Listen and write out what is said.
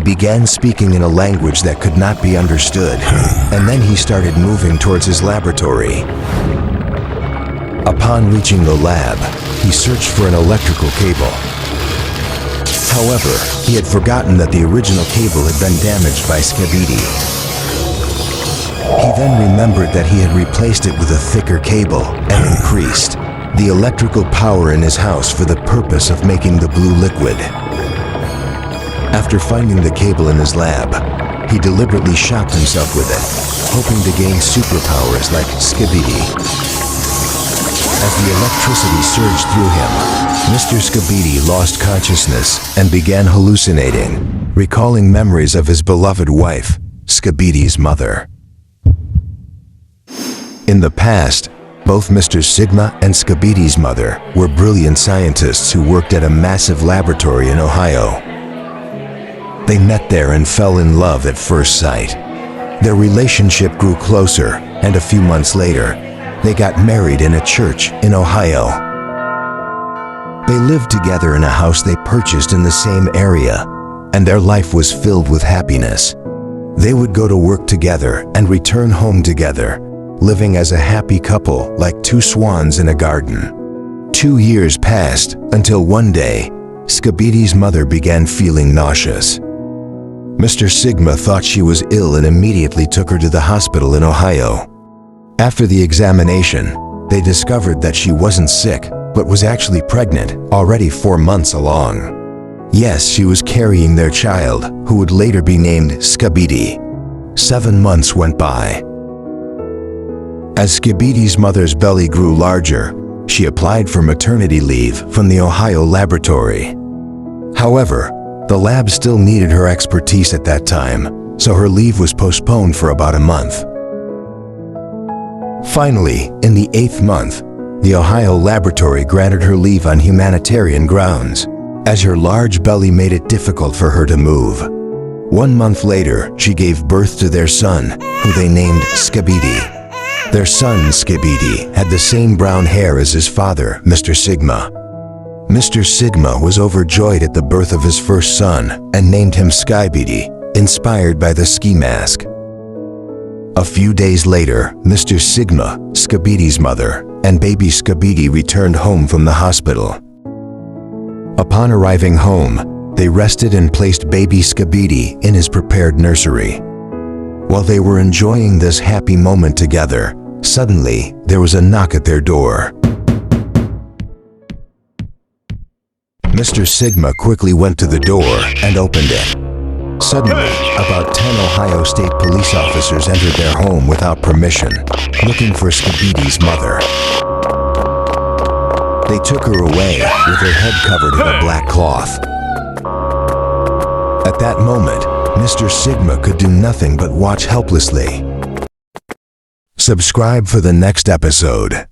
began speaking in a language that could not be understood, and then he started moving towards his laboratory. Upon reaching the lab, he searched for an electrical cable. However, he had forgotten that the original cable had been damaged by Skibidi. He then remembered that he had replaced it with a thicker cable and increased the electrical power in his house for the purpose of making the blue liquid. After finding the cable in his lab, he deliberately shocked himself with it, hoping to gain superpowers like Skibidi. As the electricity surged through him, Mr. Skibidi lost consciousness and began hallucinating, recalling memories of his beloved wife, Skibidi's mother. In the past, both Mr. Sigma and Skibidi's mother were brilliant scientists who worked at a massive laboratory in Ohio. They met there and fell in love at first sight. Their relationship grew closer, and a few months later, they got married in a church in Ohio. They lived together in a house they purchased in the same area, and their life was filled with happiness. They would go to work together and return home together, living as a happy couple like two swans in a garden. 2 years passed until one day, Skibidi's mother began feeling nauseous. Mr. Sigma thought she was ill and immediately took her to the hospital in Ohio. After the examination, they discovered that she wasn't sick, but was actually pregnant, already 4 months along. Yes, she was carrying their child, who would later be named Skibidi. 7 months went by. As Skibidi's mother's belly grew larger, she applied for maternity leave from the Ohio laboratory. However, the lab still needed her expertise at that time, so her leave was postponed for about a month. Finally, in the 8th month, the Ohio laboratory granted her leave on humanitarian grounds, as her large belly made it difficult for her to move. 1 month later, she gave birth to their son, who they named Skibidi. Their son, Skibidi, had the same brown hair as his father, Mr. Sigma. Mr. Sigma was overjoyed at the birth of his first son and named him Skibidi, inspired by the ski mask. A few days later, Mr. Sigma, Skibidi's mother, and baby Skibidi returned home from the hospital. Upon arriving home, they rested and placed baby Skibidi in his prepared nursery. While they were enjoying this happy moment together, suddenly there was a knock at their door. Mr. Sigma quickly went to the door and opened it. Suddenly, about 10 Ohio State police officers entered their home without permission, looking for Skibidi's mother. They took her away with her head covered in a black cloth. At that moment, Mr. Sigma could do nothing but watch helplessly. Subscribe for the next episode.